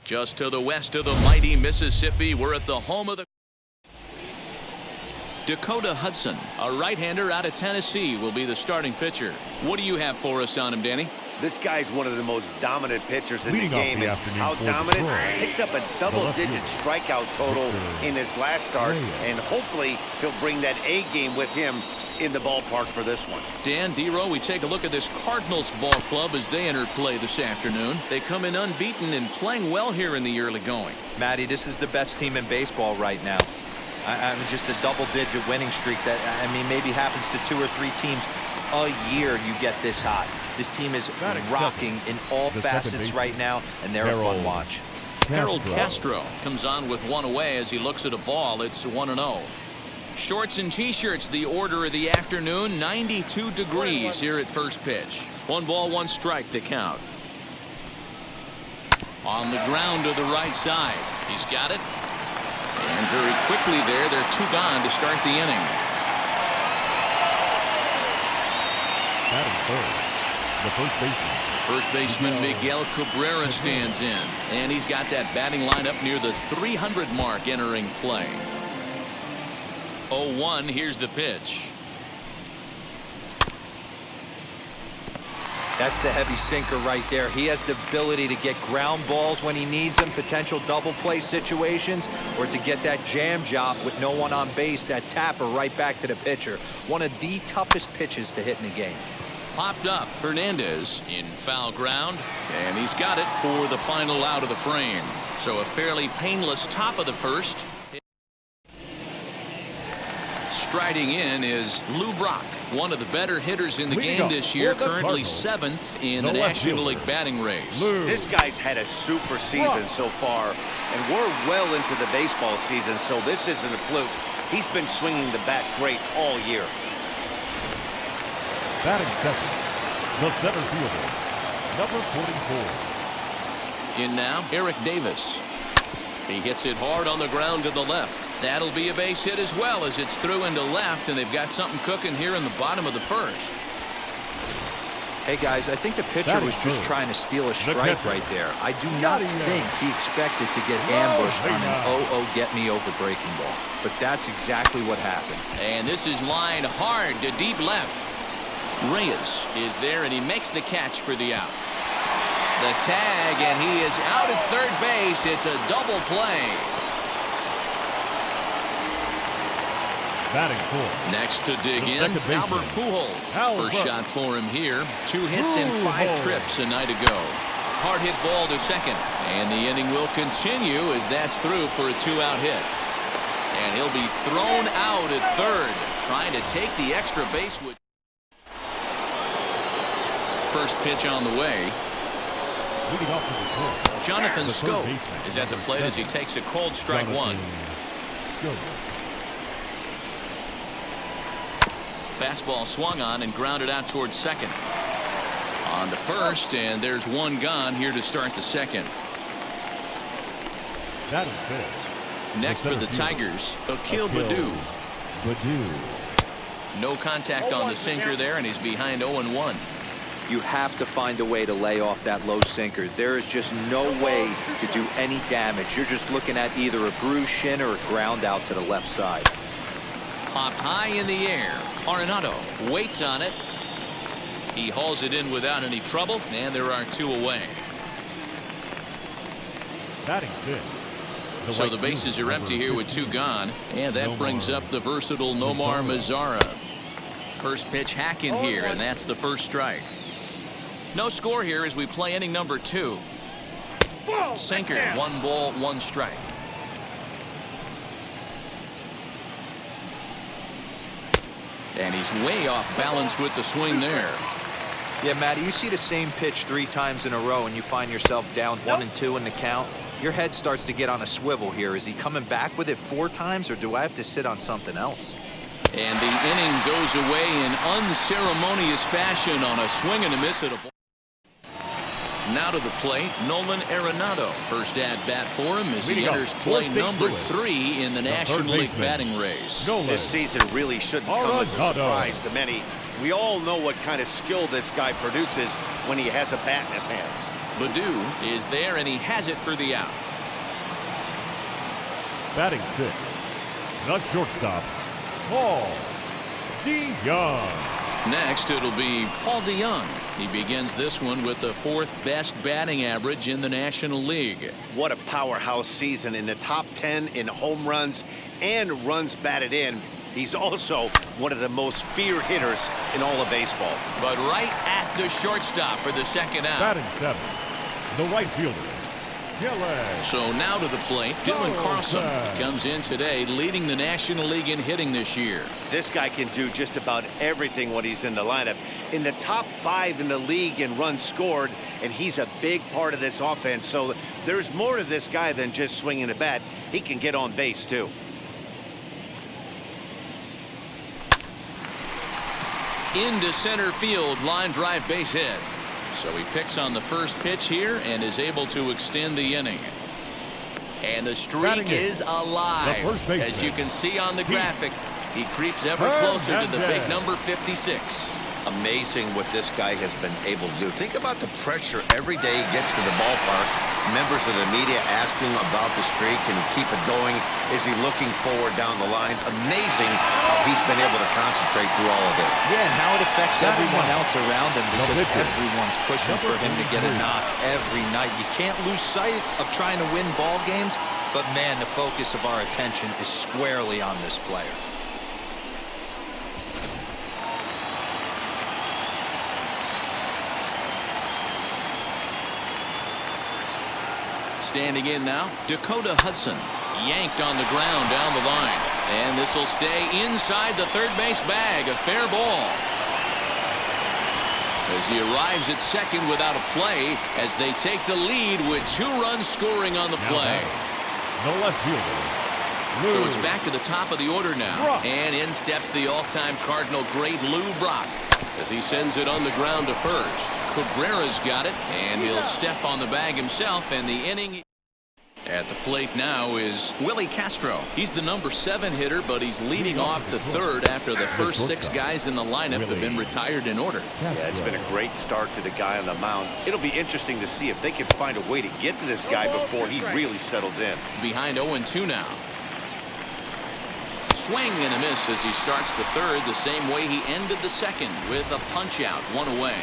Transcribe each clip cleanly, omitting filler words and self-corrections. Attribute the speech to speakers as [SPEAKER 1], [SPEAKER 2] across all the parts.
[SPEAKER 1] Just to the west of the mighty Mississippi, we're at the home of the Dakota Hudson, a right-hander out of Tennessee, will be the starting pitcher. What do you have for us on him, Danny?
[SPEAKER 2] This guy's one of the most dominant pitchers in the game. And how dominant? Picked up a double-digit strikeout total in his last start, and hopefully he'll bring that A game with him in the ballpark for this one.
[SPEAKER 1] Dan, D-Row, we take a look at this Cardinals ball club as they enter play this afternoon. They come in unbeaten and playing well here in the early going.
[SPEAKER 3] Matty, this is the best team in baseball right now. I mean, just a double-digit winning streak that, I mean, maybe happens to 2 or 3 teams a year you get this hot. This team is rocking in all facets right now, and they're a fun watch.
[SPEAKER 1] Harold Castro comes on with one away as he looks at a ball. It's 1-0. Shorts and T-shirts, the order of the afternoon. 92 degrees here at first pitch. 1 ball, 1 strike, the count. On the ground to the right side. He's got it. And very quickly there, they're 2 gone to start the inning.
[SPEAKER 4] Batting third, the first baseman.
[SPEAKER 1] Miguel Cabrera stands in. And he's got that batting lineup near the 300 mark entering play. 0-1, here's the pitch.
[SPEAKER 3] That's the heavy sinker right there. He has the ability to get ground balls when he needs them, potential double play situations, or to get that jam job with no one on base, that tapper right back to the pitcher. One of the toughest pitches to hit in the game.
[SPEAKER 1] Popped up. Hernandez in foul ground, and he's got it for the final out of the frame. So a fairly painless top of the first. Striding in is Lou Brock, one of the better hitters in the game this year, currently 7th in the National League batting race.
[SPEAKER 2] This guy's had a super season so far, and we're well into the baseball season, so this isn't a fluke. He's been swinging the bat great all year.
[SPEAKER 4] Batting second, the center fielder, number 44.
[SPEAKER 1] In now, Eric Davis. He hits it hard on the ground to the left. That'll be a base hit as well as it's through into left, and they've got something cooking here in the bottom of the first.
[SPEAKER 3] Hey guys, I think the pitcher was just trying to steal a strike right there. I do not think he expected to get ambushed on an get me over breaking ball, but that's exactly what happened.
[SPEAKER 1] And this is lined hard to deep left. Reyes is there, and he makes the catch for the out. The tag, and he is out at third base. It's a double play.
[SPEAKER 4] Batting fourth.
[SPEAKER 1] Next to dig in, Albert Pujols. First shot for him here. 2 hits and 5 trips a night ago. Hard hit ball to second, and the inning will continue as that's through for a 2-out hit. And he'll be thrown out at third, trying to take the extra base with. First pitch on the way. Jonathan Scope is at the plate as he takes a cold strike 1. Fastball swung on and grounded out towards second. On to first, and there's 1 gone here to start the second. Next for the Tigers, Akil Baddoo. No contact on the sinker there, and he's behind 0-1.
[SPEAKER 3] You have to find a way to lay off that low sinker. There is just no way to do any damage. You're just looking at either a bruised shin or a ground out to the left side.
[SPEAKER 1] Popped high in the air. Arenado waits on it. He hauls it in without any trouble, and there are 2 away.
[SPEAKER 4] Batting 6.
[SPEAKER 1] So the bases are empty here with 2 gone, and that brings up the versatile Nomar Mazara. First pitch hack in here, and that's the first strike. No score here as we play inning number 2. Sinker, 1 ball, 1 strike. And he's way off balance with the swing there.
[SPEAKER 3] Yeah, Matty, you see the same pitch 3 times in a row and you find yourself down 1-2 in the count. Your head starts to get on a swivel here. Is he coming back with it 4 times, or do I have to sit on something else?
[SPEAKER 1] And the inning goes away in unceremonious fashion on a swing and a miss at a ball. Now to the plate, Nolan Arenado. First at bat for him as he enters play number 3 in the National League batting race.
[SPEAKER 2] This season really shouldn't come as a surprise to many. We all know what kind of skill this guy produces when he has a bat in his hands.
[SPEAKER 1] Baddoo is there, and he has it for the out.
[SPEAKER 4] Batting sixth, the shortstop, Paul DeYoung.
[SPEAKER 1] Next, it'll be Paul DeYoung. He begins this one with the 4th best batting average in the National League.
[SPEAKER 2] What a powerhouse season, in the top 10 in home runs and runs batted in. He's also one of the most feared hitters in all of baseball.
[SPEAKER 1] But right at the shortstop for the second out.
[SPEAKER 4] Batting seventh, the right fielder, Gillen.
[SPEAKER 1] So now to the plate, Dylan Carlson comes in today, leading the National League in hitting this year.
[SPEAKER 2] This guy can do just about everything when he's in the lineup. In the top 5 in the league in runs scored, and he's a big part of this offense. So there's more to this guy than just swinging the bat. He can get on base, too.
[SPEAKER 1] Into center field, line drive base hit. So he picks on the first pitch here and is able to extend the inning. And the streak is alive. As you can see on the graphic, he creeps ever closer to the big number 56.
[SPEAKER 2] Amazing what this guy has been able to do. Think about the pressure every day he gets to the ballpark. Members of the media asking about the streak. Can he keep it going? Is he looking forward down the line? Amazing how he's been able to concentrate through all of this.
[SPEAKER 3] Yeah, and how it affects everyone else around him, because everyone's pushing for him to get a knock every night. You can't lose sight of trying to win ball games, but man, the focus of our attention is squarely on this player.
[SPEAKER 1] Standing in now, Dakota Hudson, yanked on the ground down the line. And this will stay inside the third base bag, a fair ball. As he arrives at second without a play, as they take the lead with 2 runs scoring on the play.
[SPEAKER 4] The left fielder.
[SPEAKER 1] So it's back to the top of the order now. And in steps the all-time Cardinal great Lou Brock, as he sends it on the ground to first. Cabrera's got it, and he'll step on the bag himself, and the inning. At the plate now is Willie Castro. He's the number 7 hitter, but he's leading off to third after the first 6 guys in the lineup have been retired in order.
[SPEAKER 2] Yeah, it's been a great start to the guy on the mound. It'll be interesting to see if they can find a way to get to this guy before he really settles in.
[SPEAKER 1] Behind 0-2 now. Swing and a miss as he starts the third the same way he ended the second, with a punch out, 1 away.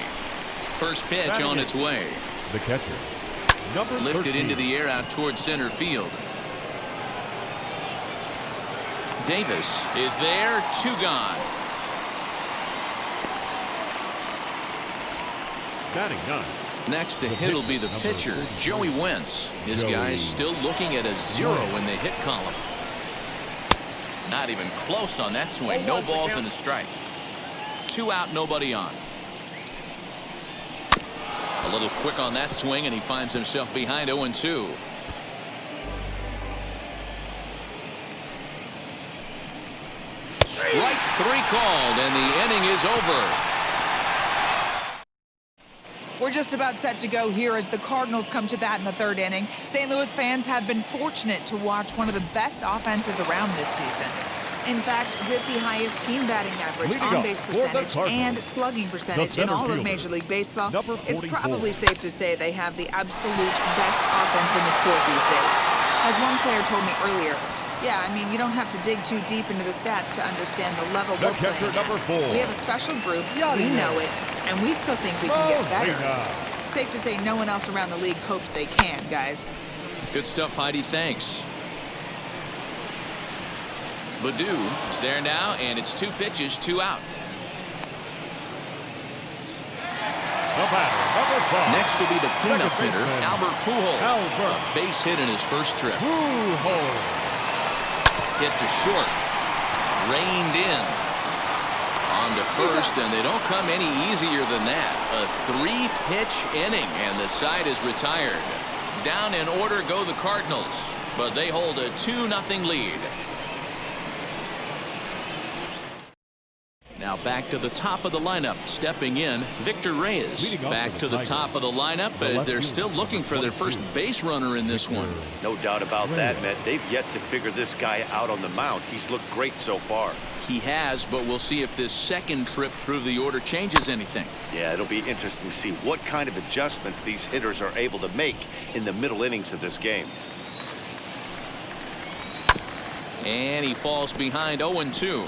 [SPEAKER 1] First pitch on its way.
[SPEAKER 4] The catcher, number 13.
[SPEAKER 1] Lifted into the air out towards center field. Davis is there, 2 gone.
[SPEAKER 4] Batting 9.
[SPEAKER 1] Next to hit will be the pitcher, Joey Wentz. This guy's still looking at a 0 in the hit column. Not even close on that swing. No balls and a strike. 2 out, nobody on. A little quick on that swing, and he finds himself behind 0-2. Strike 3 called, and the inning is over.
[SPEAKER 5] We're just about set to go here as the Cardinals come to bat in the 3rd inning. St. Louis fans have been fortunate to watch one of the best offenses around this season. In fact, with the highest team batting average, on-base percentage, and slugging percentage in all of Major League Baseball, it's probably safe to say they have the absolute best offense in the sport these days. As one player told me earlier, yeah, I mean, you don't have to dig too deep into the stats to understand the level we're playing at. We have a special group, we know it, and we still think we can get better. Safe to say no one else around the league hopes they can, guys.
[SPEAKER 1] Good stuff, Heidi. Thanks. Baddoo is there now, and it's 2 pitches, 2 out. Next will be the cleanup hitter, Albert Pujols. A base hit in his first trip. Hit to short. Reined in. On to first, and they don't come any easier than that. A 3-pitch inning, and the side is retired. Down in order go the Cardinals, but they hold a 2-0 lead. Now back to the top of the lineup. Stepping in, Victor Reyes. Back to the top of the lineup as they're still looking for their first base runner in this one.
[SPEAKER 2] No doubt about that, Matt. They've yet to figure this guy out on the mound. He's looked great so far.
[SPEAKER 1] He has, but we'll see if this second trip through the order changes anything.
[SPEAKER 2] Yeah, it'll be interesting to see what kind of adjustments these hitters are able to make in the middle innings of this game.
[SPEAKER 1] And he falls behind 0-2.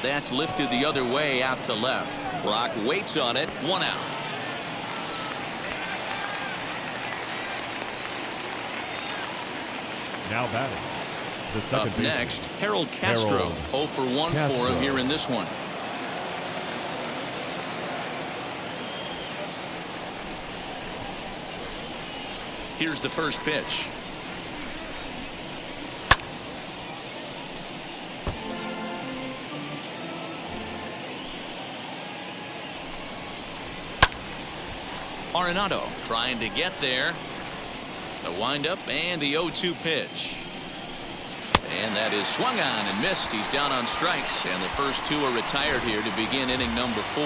[SPEAKER 1] That's lifted the other way out to left. Brock waits on it. 1 out.
[SPEAKER 4] Now batting. The second
[SPEAKER 1] Up next, Harold Castro. 0 for 1 for him here in this one. Here's the first pitch. Arenado trying to get there. The windup and the 0-2 pitch. And that is swung on and missed. He's down on strikes, and the first 2 are retired here to begin inning number 4.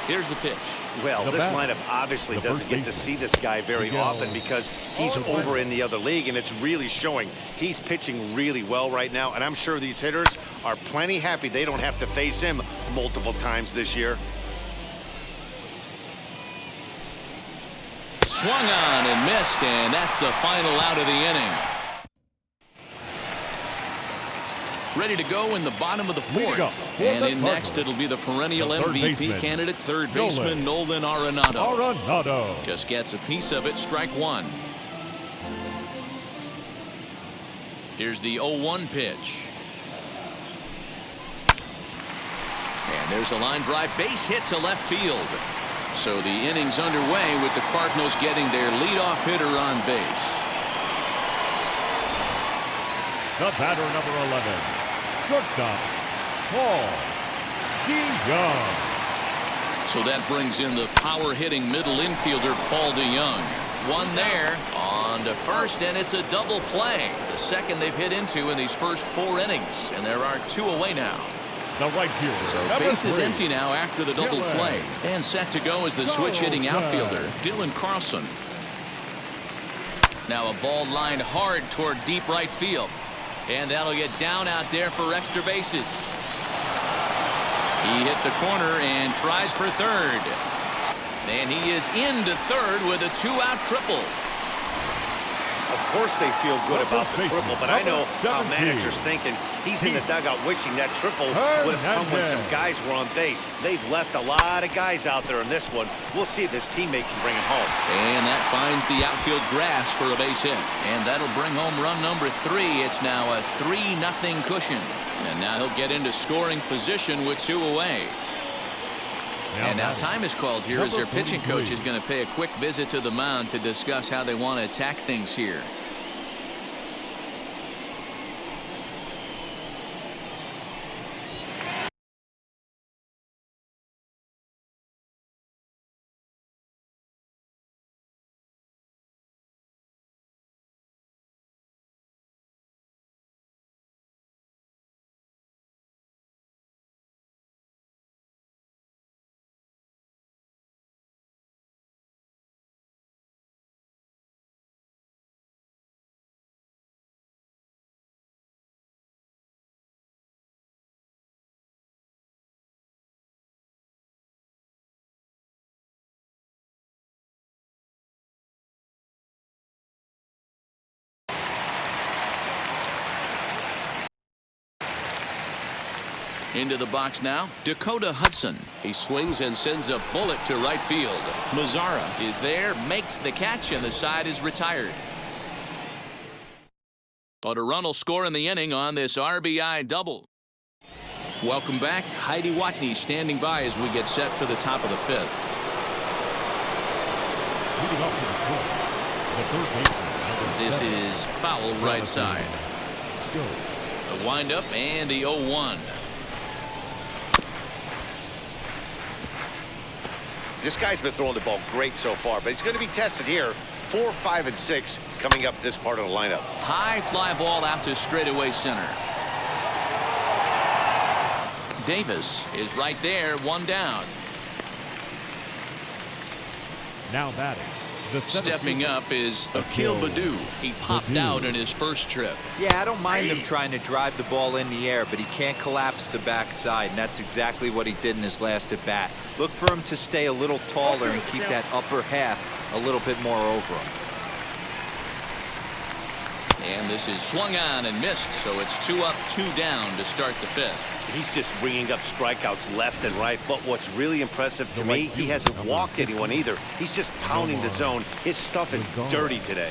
[SPEAKER 1] Here's the pitch.
[SPEAKER 2] Well, this lineup obviously doesn't get to see this guy very often because he's over in the other league, and it's really showing. He's pitching really well right now, and I'm sure these hitters are plenty happy they don't have to face him multiple times this year.
[SPEAKER 1] Swung on and missed, and that's the final out of the inning. Ready to go in the bottom of the 4th. And in next, it'll be the perennial MVP candidate, third baseman Nolan Arenado. Just gets a piece of it, strike 1. Here's the 0-1 pitch. And there's a line drive base hit to left field. So the inning's underway with the Cardinals getting their leadoff hitter on base.
[SPEAKER 4] The batter, number 11. Shortstop, Paul DeYoung.
[SPEAKER 1] So that brings in the power-hitting middle infielder, Paul DeYoung. One there on to first, and it's a double play. The second they've hit into in these first 4 innings, and there are 2 away now.
[SPEAKER 4] The right fielder.
[SPEAKER 1] So base is empty now after the double play. And set to go is the switch-hitting outfielder, Dylan Carlson. Now a ball lined hard toward deep right field. And that'll get down out there for extra bases. He hit the corner and tries for third. And he is into third with a 2-out triple.
[SPEAKER 2] Of course they feel good about the triple, but I know how managers thinking. He's in the dugout wishing that triple would have come when some guys were on base. They've left a lot of guys out there in this one. We'll see if his teammate can bring him home.
[SPEAKER 1] And that finds the outfield grass for a base hit. And that'll bring home run number 3. It's now a 3-0 cushion. And now he'll get into scoring position with 2 away. And now time is called here as their pitching coach is going to pay a quick visit to the mound to discuss how they want to attack things here. Into the box now, Dakota Hudson. He swings and sends a bullet to right field. Mazzara is there, makes the catch, and the side is retired. But a run will score in the inning on this RBI double. Welcome back. Heidi Watney standing by as we get set for the top of the 5th. This is foul right side. The windup and the 0-1.
[SPEAKER 2] This guy's been throwing the ball great so far, but he's going to be tested here 4, 5, and 6 coming up this part of the lineup.
[SPEAKER 1] High fly ball out to straightaway center. Davis is right there, 1 down.
[SPEAKER 4] Now batting.
[SPEAKER 1] Stepping up is Akil Baddoo. He popped out in his first trip.
[SPEAKER 3] Yeah, I don't mind him trying to drive the ball in the air, but he can't collapse the backside, and that's exactly what he did in his last at bat. Look for him to stay a little taller and keep that upper half a little bit more over him.
[SPEAKER 1] And this is swung on and missed, so it's 2 up, 2 down to start the 5th.
[SPEAKER 2] He's just ringing up strikeouts left and right. But what's really impressive to me, he hasn't walked anyone either. He's just pounding the zone. His stuff is dirty today.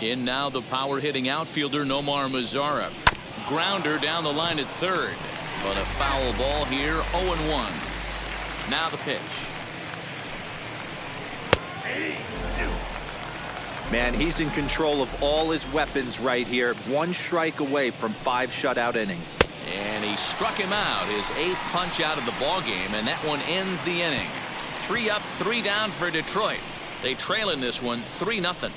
[SPEAKER 1] In now the power-hitting outfielder Nomar Mazara. Grounder down the line at third. But a foul ball here, 0-1. Now the pitch.
[SPEAKER 3] Man, he's in control of all his weapons right here. 1 strike away from 5 shutout innings.
[SPEAKER 1] And he struck him out, his 8th punch out of the ballgame, and that one ends the inning. 3 up, 3 down for Detroit. They trail in this one, 3-0.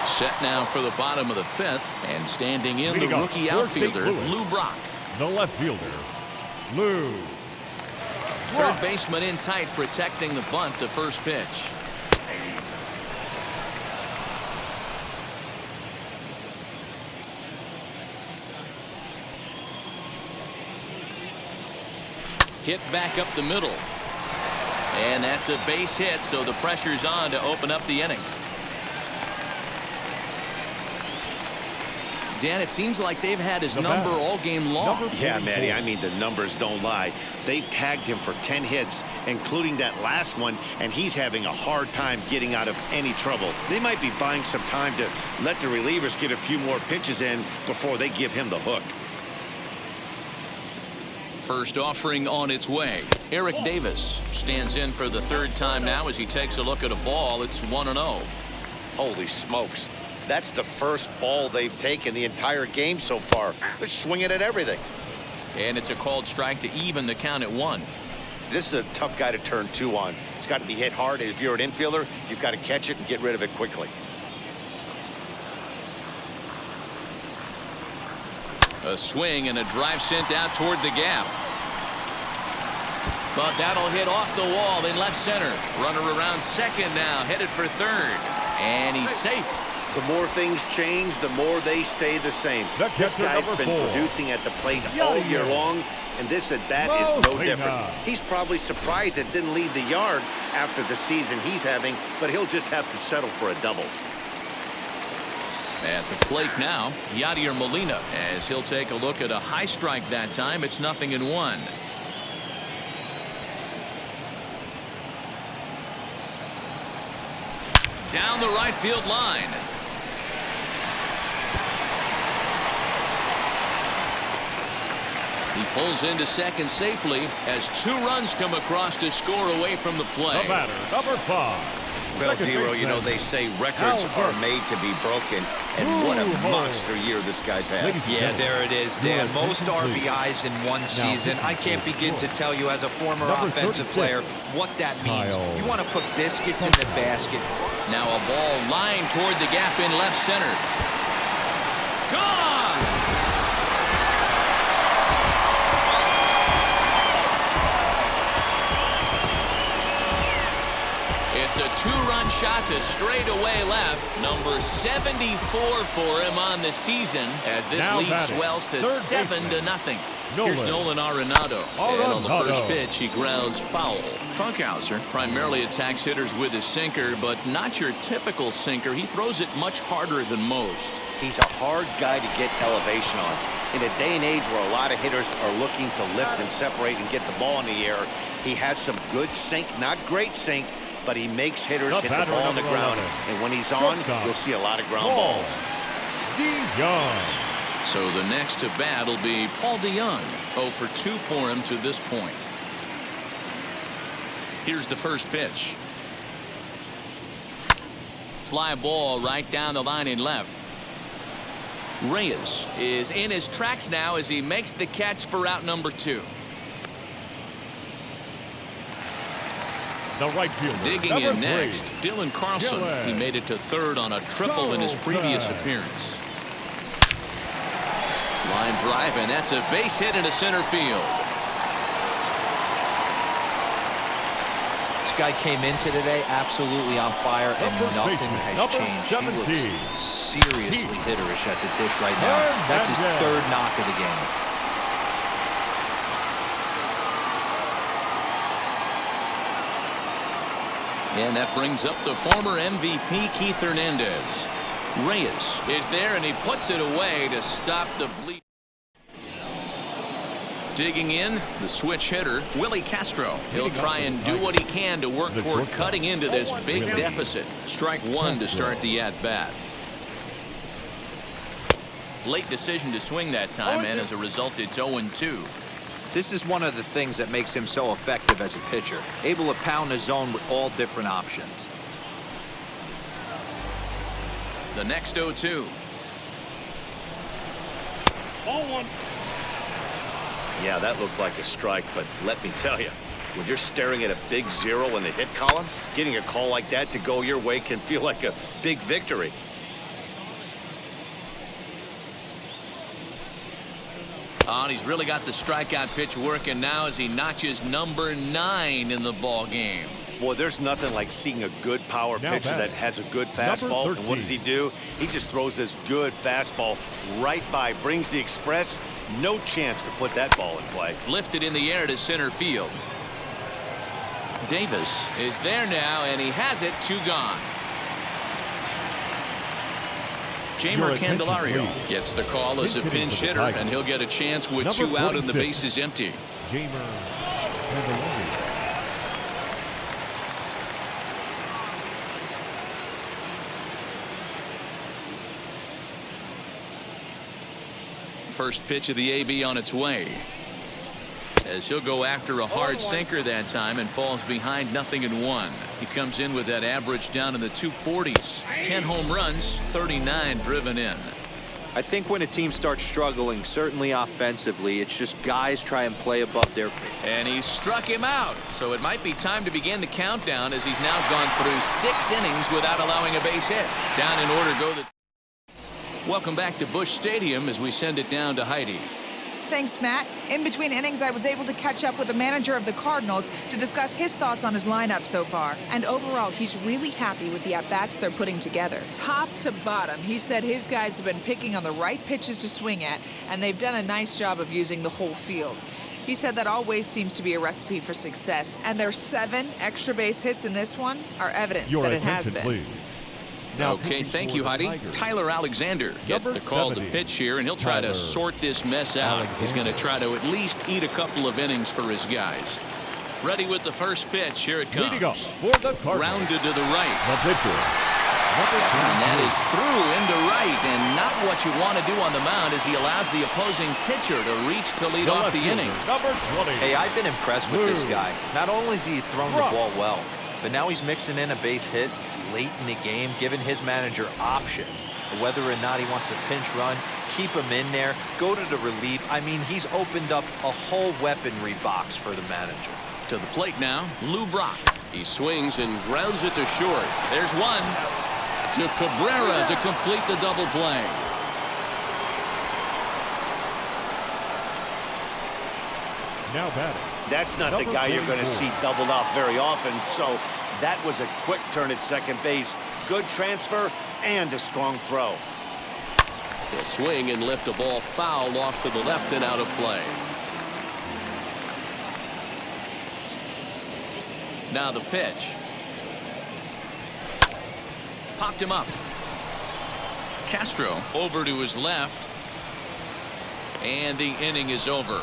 [SPEAKER 1] Set now for the bottom of the 5th, and standing in the rookie outfielder, Lou Brock.
[SPEAKER 4] The left fielder, Lou.
[SPEAKER 1] Third baseman in tight, protecting the bunt, the first pitch. Hit back up the middle. And that's a base hit, so the pressure's on to open up the inning. Dan, it seems like they've had his number all game long.
[SPEAKER 2] Yeah, Matty, I mean, the numbers don't lie. They've tagged him for 10 hits, including that last one, and he's having a hard time getting out of any trouble. They might be buying some time to let the relievers get a few more pitches in before they give him the hook.
[SPEAKER 1] First offering on its way. Eric Davis stands in for the 3rd time now as he takes a look at a ball. It's 1-0.
[SPEAKER 2] Holy smokes. That's the first ball they've taken the entire game so far. They're swinging at everything.
[SPEAKER 1] And it's a called strike to even the count at 1.
[SPEAKER 2] This is a tough guy to turn 2 on. It's got to be hit hard. If you're an infielder, you've got to catch it and get rid of it quickly.
[SPEAKER 1] A swing and a drive sent out toward the gap. But that'll hit off the wall in left center. Runner around second now, headed for third. And he's safe.
[SPEAKER 2] The more things change, the more they stay the same. This guy's been producing at the plate all year long, and this at-bat is no different. He's probably surprised it didn't leave the yard after the season he's having, but he'll just have to settle for a double.
[SPEAKER 1] At the plate now, Yadier Molina, as he'll take a look at a high strike that time. It's 0-1. Down the right field line. He pulls into second safely as 2 runs come across to score away from the play.
[SPEAKER 4] The batter, number 5.
[SPEAKER 2] Well, Dero, you know, they say records are made to be broken, and what a monster year this guy's had.
[SPEAKER 3] Yeah, there it is, Dan. Most RBIs in one season. I can't begin to tell you as a former offensive player what that means. You want to put biscuits in the basket.
[SPEAKER 1] Now a ball lined toward the gap in left center. Gone! It's a 2-run shot to straightaway left. Number 74 for him on the season as this lead swells to 7-0. Here's Nolan Arenado. And on the first pitch, he grounds foul. Funkhauser primarily attacks hitters with his sinker, but not your typical sinker. He throws it much harder than most.
[SPEAKER 2] He's a hard guy to get elevation on. In a day and age where a lot of hitters are looking to lift and separate and get the ball in the air, he has some good sink, not great sink, but he makes hitters hit the ball on the ground. And when he's on, you'll see a lot of ground balls.
[SPEAKER 4] DeYoung.
[SPEAKER 1] So the next to bat will be Paul DeYoung. 0 for 2 for him to this point. Here's the first pitch. Fly ball right down the line in left. Reyes is in his tracks now as he makes the catch for out number 2.
[SPEAKER 4] The right fielder.
[SPEAKER 1] Digging in next, Dylan Carlson. He made it to third on a triple in his previous appearance. Line drive, and that's a base hit into center field.
[SPEAKER 3] This guy came into today absolutely on fire, and nothing has changed. He looks seriously hitterish at the dish right now. That's his third knock of the game.
[SPEAKER 1] And that brings up the former MVP, Keith Hernandez. Reyes is there, and he puts it away to stop the bleed. Digging in, the switch hitter, Willie Castro. He'll try and do what he can to work toward cutting into this big deficit. Strike 1 to start the at-bat. Late decision to swing that time, and as a result, it's 0-2.
[SPEAKER 3] This is one of the things that makes him so effective as a pitcher, able to pound the zone with all different options.
[SPEAKER 1] The next 0-2.
[SPEAKER 4] Ball 1.
[SPEAKER 2] Yeah, that looked like a strike, but let me tell you, when you're staring at a big 0 in the hit column, getting a call like that to go your way can feel like a big victory.
[SPEAKER 1] Oh, and he's really got the strikeout pitch working now as he notches number 9 in the ball game.
[SPEAKER 2] Boy, there's nothing like seeing a good power pitcher that has a good fastball. And what does he do? He just throws this good fastball right by, brings the express. No chance to put that ball in play.
[SPEAKER 1] Lifted in the air to center field. Davis is there now, and he has it. 2 gone. Jamer Candelario gets the call as a pinch hitter, and he'll get a chance with 2 out and the base is empty.
[SPEAKER 4] Jamer Candelario.
[SPEAKER 1] First pitch of the AB on its way, as he'll go after a hard sinker that time and falls behind 0-1. He comes in with that average down in the 240s. 10 home runs, 39 driven in.
[SPEAKER 3] I think when a team starts struggling, certainly offensively, it's just guys try and play above their...
[SPEAKER 1] And he struck him out, so it might be time to begin the countdown as he's now gone through 6 innings without allowing a base hit. Down in order go the... Welcome back to Busch Stadium as we send it down to Heidi.
[SPEAKER 5] Thanks, Matt. In between innings, I was able to catch up with the manager of the Cardinals to discuss his thoughts on his lineup so far. And overall, he's really happy with the at-bats they're putting together. Top to bottom, he said his guys have been picking on the right pitches to swing at, and they've done a nice job of using the whole field. He said that always seems to be a recipe for success, and their 7 extra base hits in this one are evidence that it has been.
[SPEAKER 4] Please.
[SPEAKER 1] Okay, thank you, Heidi. Tyler Alexander gets the call to pitch here, and he'll try to sort this mess out. He's going to try to at least eat a couple of innings for his guys. Ready with the first pitch. Here it comes. Grounded to the right.
[SPEAKER 4] The pitcher.
[SPEAKER 1] And that is through into right, and not what you want to do on the mound as he allows the opposing pitcher to reach to lead off the inning.
[SPEAKER 3] Hey, I've been impressed with this guy. Not only has he thrown the ball well, but now he's mixing in a base hit late in the game, giving his manager options, whether or not he wants to pinch run, keep him in there, go to the relief. I mean, he's opened up a whole weaponry box for the manager.
[SPEAKER 1] To the plate now, Lou Brock. He swings and grounds it to short. There's one to Cabrera to complete the double play.
[SPEAKER 4] Now batting.
[SPEAKER 2] That's not the guy you're going to see doubled off very often, so that was a quick turn at second base. Good transfer and a strong throw.
[SPEAKER 1] He'll swing and lift a ball foul off to the left and out of play. Now the pitch. Popped him up. Castro over to his left. And the inning is over.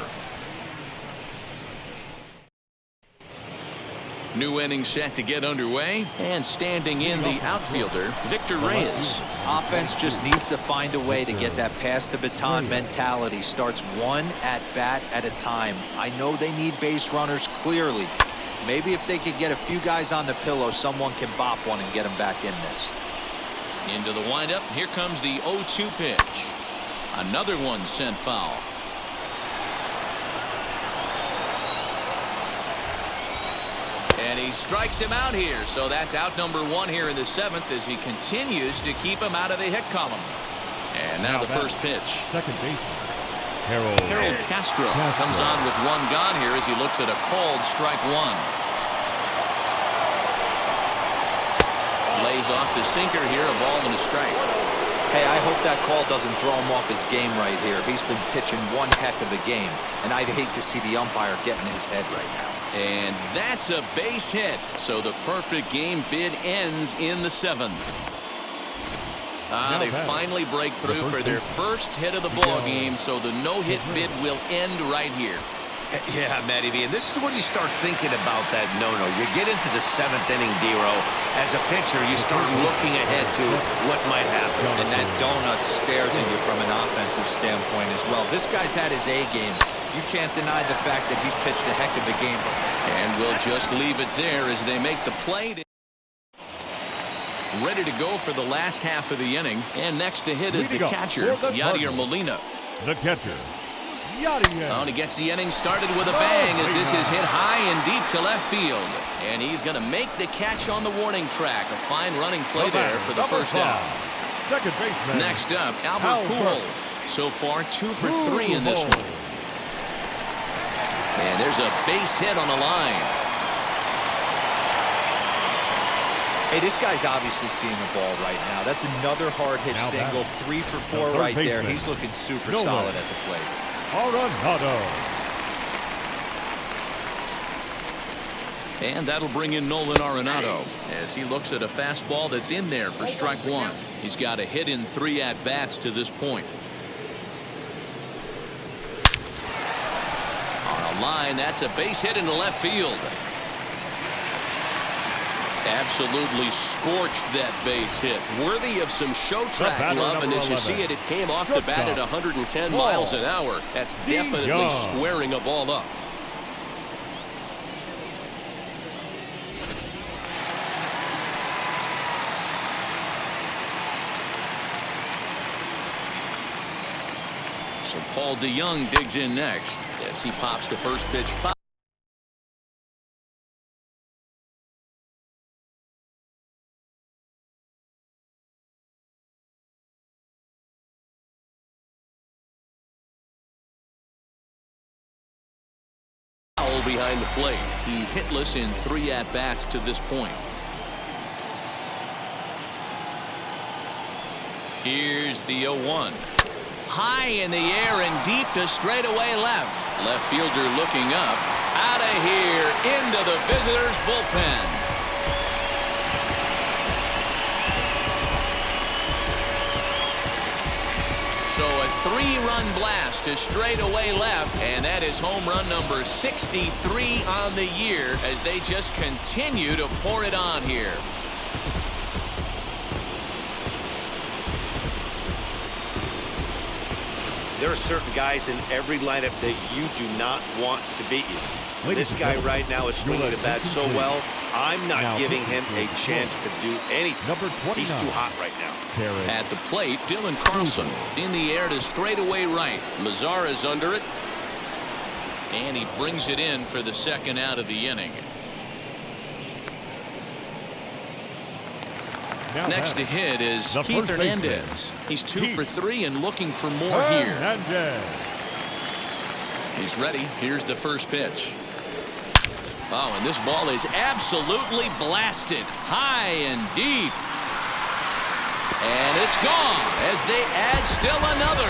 [SPEAKER 1] New inning set to get underway, and standing in the outfielder, Victor Reyes.
[SPEAKER 3] Offense just needs to find a way to get that pass the baton mentality. Starts one at bat at a time. I know they need base runners clearly, Maybe if they could get a few guys on the pillow, someone can bop one and get them back in this.
[SPEAKER 1] Into the windup. Here comes the 0-2 pitch. Another one sent foul. And he strikes him out here. So that's out number 1 here in the 7th as he continues to keep him out of the hit column. And now the first pitch.
[SPEAKER 4] Second baseman,
[SPEAKER 1] Harold Castro comes on with 1 gone here as he looks at a called strike 1. Lays off the sinker here, a ball and a strike.
[SPEAKER 3] Hey, I hope that call doesn't throw him off his game right here. He's been pitching one heck of a game, and I'd hate to see the umpire get in his head right now.
[SPEAKER 1] And that's a base hit. So the perfect game bid ends in the 7th. They finally break through for their first hit of the ball game, so the no-hit bid will end right here.
[SPEAKER 2] Yeah, Matty V, and this is when you start thinking about that no-no. You get into the 7th inning, D-Row. As a pitcher, you start looking ahead to what might happen.
[SPEAKER 3] And that donut stares at you from an offensive standpoint as well. This guy's had his A game. You can't deny the fact that he's pitched a heck of a game.
[SPEAKER 1] And we'll just leave it there as they make the play. Ready to go for the last half of the inning. And next to hit is the catcher, Yadier Molina.
[SPEAKER 4] The catcher,
[SPEAKER 1] Oh, and he gets the inning started with a bang as this is hit high and deep to left field. And he's going to make the catch on the warning track. A fine running play there for the first down.
[SPEAKER 4] Second baseman.
[SPEAKER 1] Next up, Albert Pujols. So far, 2 for 3 in this one. And there's a base hit on the line.
[SPEAKER 3] Hey, this guy's obviously seeing the ball right now. That's another hard hit single. 3 for 4 right there. He's looking super solid at the plate.
[SPEAKER 4] Arenado.
[SPEAKER 1] And that'll bring in Nolan Arenado as he looks at a fastball that's in there for strike 1. He's got a hit in 3 at-bats to this point. On a line, that's a base hit into left field. Absolutely scorched that base hit. Worthy of some show track love, and as you see it, it came off the bat at 110 miles an hour. That's definitely squaring a ball up. So Paul DeYoung digs in next as he pops the first pitch foul. Behind the plate. He's hitless in 3 at-bats to this point. Here's the 0-1. High in the air and deep to straightaway left. Left fielder looking up. Out of here into the visitors' bullpen. So a 3-run blast to straightaway left, and that is home run number 63 on the year as they just continue to pour it on here.
[SPEAKER 2] There are certain guys in every lineup that you do not want to beat you. This guy right now is swinging the bat so well, I'm not giving him a chance to do anything. He's too hot right now.
[SPEAKER 1] At the plate, Dylan Carlson in the air to straightaway right. Mazara's under it. And he brings it in for the second out of the inning. Next to hit is Keith Hernandez. He's 2 for 3 and looking for more here. He's ready. Here's the first pitch. Oh, and this ball is absolutely blasted high and deep. And it's gone as they add still another.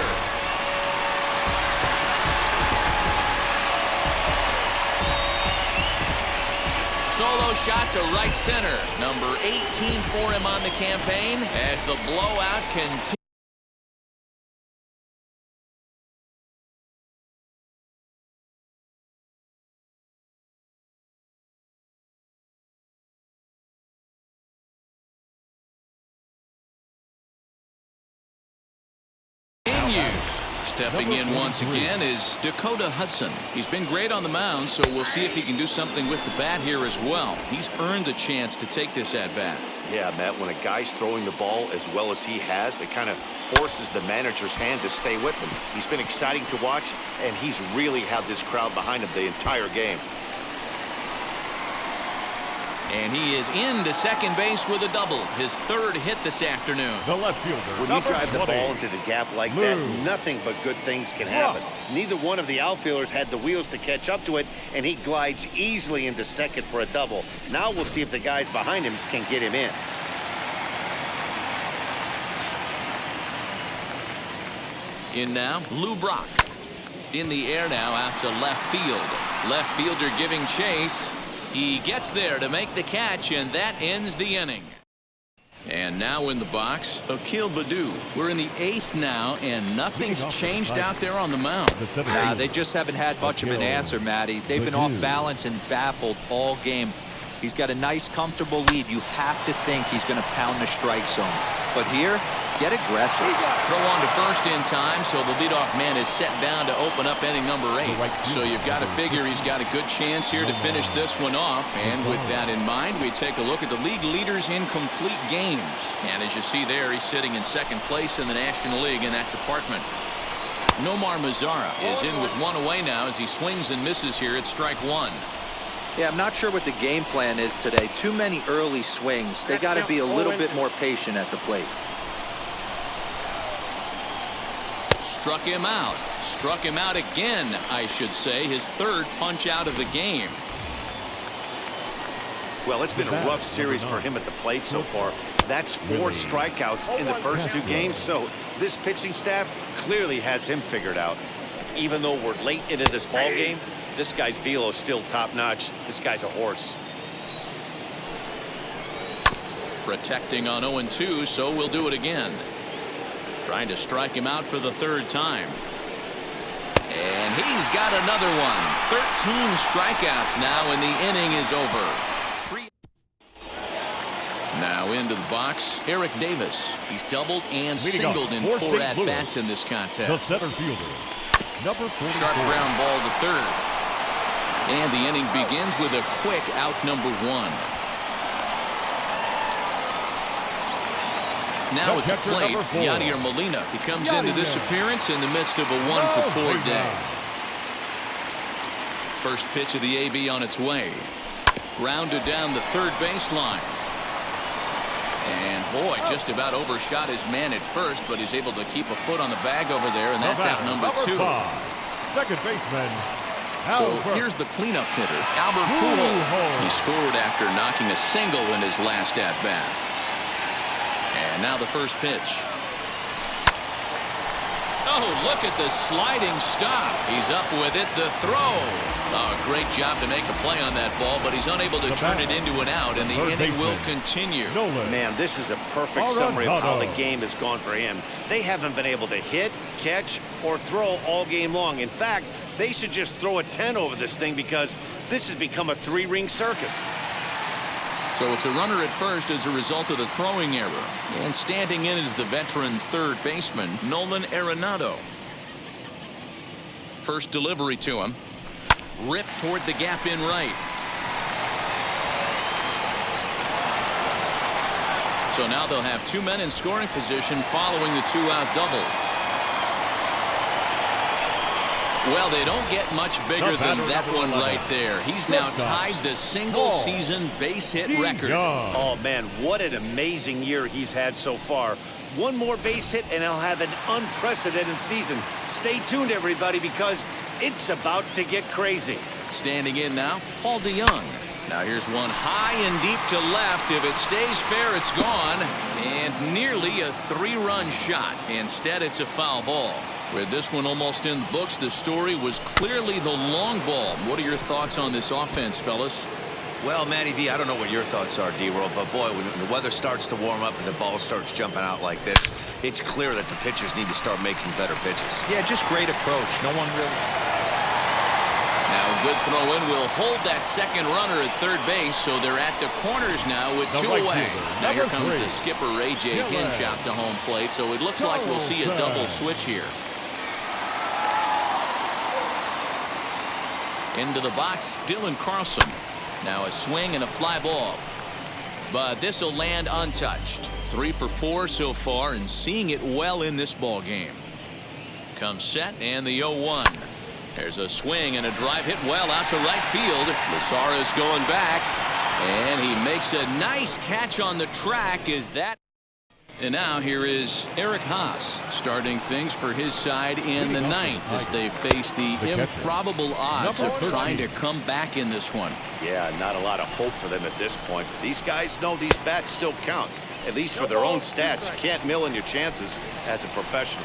[SPEAKER 1] Solo shot to right center. Number 18 for him on the campaign as the blowout continues. Stepping in once again is Dakota Hudson. He's been great on the mound, so we'll see if he can do something with the bat here as well. He's earned the chance to take this at bat.
[SPEAKER 2] Yeah, Matt, when a guy's throwing the ball as well as he has, it kind of forces the manager's hand to stay with him. He's been exciting to watch, and he's really had this crowd behind him the entire game.
[SPEAKER 1] And he is into second base with a double. His third hit this afternoon.
[SPEAKER 4] The left fielder.
[SPEAKER 2] When you drive the ball into the gap like that, nothing but good things can happen. Neither one of the outfielders had the wheels to catch up to it, and he glides easily into second for a double. Now we'll see if the guys behind him can get him in.
[SPEAKER 1] In now, Lou Brock. In the air now out to left field. Left fielder giving chase. He gets there to make the catch, and that ends the inning. And now in the box, Akil Baddoo. We're in the 8th now, and nothing's changed out there on the mound.
[SPEAKER 3] They just haven't had much of an answer, Matty. They've been off balance and baffled all game. He's got a nice, comfortable lead. You have to think he's going to pound the strike zone. But here, get aggressive.
[SPEAKER 1] Throw on to first in time, so the leadoff man is set down to open up inning number 8. So you've got to figure he's got a good chance here to finish this one off. And with that in mind, we take a look at the league leaders in complete games. And as you see there, he's sitting in second place in the National League in that department. Nomar Mazara is in with one away now as he swings and misses here at strike one.
[SPEAKER 3] Yeah, I'm not sure what the game plan is today. Too many early swings. They got to be a little bit more patient at the plate.
[SPEAKER 1] Struck him out. Struck him out again, I should say. His third punch out of the game.
[SPEAKER 2] Well, it's been a rough series for him at the plate so far. That's 4 strikeouts in the first 2 games, so this pitching staff clearly has him figured out. Even though we're late into this ball game, this guy's velo is still top-notch. This guy's a horse.
[SPEAKER 1] Protecting on 0-2, so we'll do it again. Trying to strike him out for the 3rd time. And he's got another one. 13 strikeouts now, and the inning is over. 3. Now into the box, Eric Davis. He's doubled and singled in 4 at-bats in this contest.
[SPEAKER 4] The center fielder, number 44.
[SPEAKER 1] Sharp ground ball to third. And the inning begins with a quick out number 1. Now at the plate, Yadier Molina. He comes into this appearance in the midst of a 1-for-4 day. First pitch of the AB on its way. Grounded down the third baseline. And boy, just about overshot his man at first, but he's able to keep a foot on the bag over there, and that's out number 2.
[SPEAKER 4] Second baseman.
[SPEAKER 1] So here's the cleanup hitter, Albert Pujols. He scored after knocking a single in his last at-bat. And now the first pitch. Oh, look at the sliding stop. He's up with it. The throw. Oh, great job to make a play on that ball, but he's unable to turn it into an out, and the inning will continue.
[SPEAKER 2] Man, this is a perfect summary of how the game has gone for him. They haven't been able to hit, catch, or throw all game long. In fact, they should just throw a 10 over this thing because this has become a 3-ring circus.
[SPEAKER 1] So it's a runner at first as a result of the throwing error. And standing in is the veteran third baseman, Nolan Arenado. First delivery to him. Ripped toward the gap in right. So now they'll have 2 men in scoring position following the 2-out double. Well, they don't get much bigger than that one right there. He's now tied the single-season base hit record.
[SPEAKER 2] Oh, man, what an amazing year he's had so far. One more base hit, and he'll have an unprecedented season. Stay tuned, everybody, because it's about to get crazy.
[SPEAKER 1] Standing in now, Paul DeYoung. Now here's one high and deep to left. If it stays fair, it's gone. And nearly a 3-run shot. Instead, it's a foul ball. With this one almost in the books, the story was clearly the long ball. What are your thoughts on this offense, fellas?
[SPEAKER 2] Well, Matty V, I don't know what your thoughts are, D-Roll, but boy, when the weather starts to warm up and the ball starts jumping out like this, it's clear that the pitchers need to start making better pitches.
[SPEAKER 3] Yeah, just great approach. No one really...
[SPEAKER 1] Now a good throw in will hold that second runner at third base, so they're at the corners now with 2 away. Now here comes the skipper, A.J. Hinch, out to home plate, so it looks like we'll see a double switch here. Into the box, Dylan Carlson. Now a swing and a fly ball. But this will land untouched. 3 for 4 so far and seeing it well in this ball game. Comes set and the 0-1. There's a swing and a drive hit well out to right field. Lazara's going back. And he makes a nice catch on the track. Is that? And now here is Eric Haas starting things for his side in the ninth as they face the improbable odds of trying to come back in this one.
[SPEAKER 2] Yeah, not a lot of hope for them at this point. But these guys know these bats still count, at least for their own stats. You can't mill in your chances as a professional.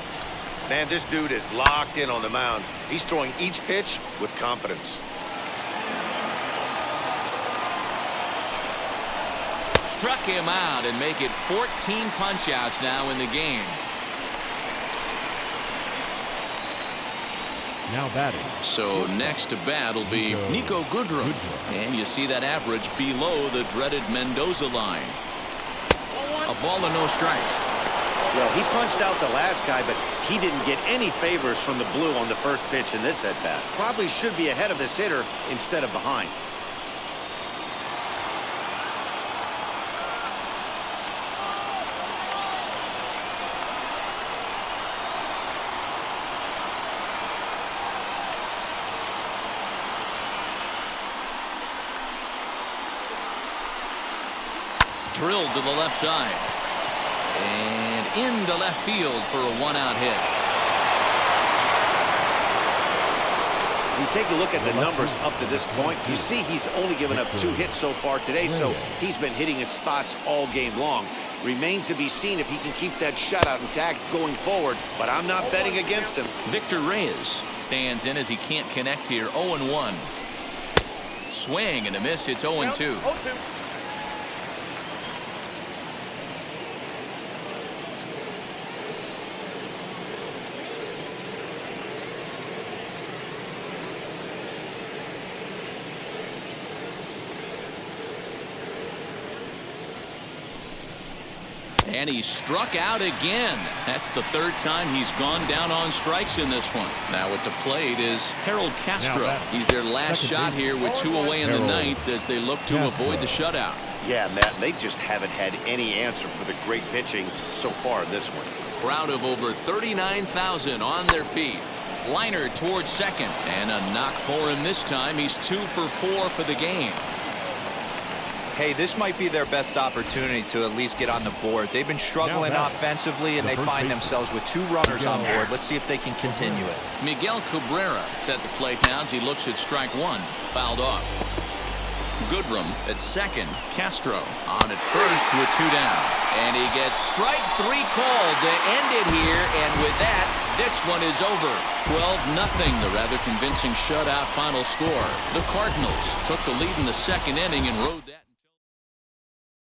[SPEAKER 2] Man, this dude is locked in on the mound. He's throwing each pitch with confidence.
[SPEAKER 1] Struck him out and make it 14 punch-outs now in the game.
[SPEAKER 4] Now batting.
[SPEAKER 1] So next to bat will be Nico Goodrum. And you see that average below the dreaded Mendoza line. A ball and no strikes.
[SPEAKER 2] Well, he punched out the last guy, but he didn't get any favors from the blue on the first pitch in this at-bat. Probably should be ahead of this hitter instead of behind.
[SPEAKER 1] Drilled to the left side. And into left field for a one-out hit.
[SPEAKER 2] You take a look at the numbers up to this point. You see he's only given up 2 hits so far today, so he's been hitting his spots all game long. Remains to be seen if he can keep that shutout intact going forward, but I'm not betting against him.
[SPEAKER 1] Victor Reyes stands in as he can't connect here. 0-1. Swing and a miss. It's 0-2. And he struck out again. That's the 3rd time he's gone down on strikes in this one. Now at the plate is Harold Castro. He's their last shot here with 2 away in the ninth as they look to avoid the shutout.
[SPEAKER 2] Yeah, Matt, they just haven't had any answer for the great pitching so far in this one.
[SPEAKER 1] Crowd of over 39,000 on their feet. Liner towards second. And a knock for him this time. He's 2 for 4 for the game.
[SPEAKER 3] Hey, this might be their best opportunity to at least get on the board. They've been struggling offensively, and they find themselves with 2 runners on board. Let's see if they can continue it.
[SPEAKER 1] Miguel Cabrera is at the plate now as he looks at strike 1. Fouled off. Goodrum at second. Castro on at first with 2 down. And he gets strike 3 called to end it here. And with that, this one is over. 12-0, the rather convincing shutout final score. The Cardinals took the lead in the 2nd inning and rode that.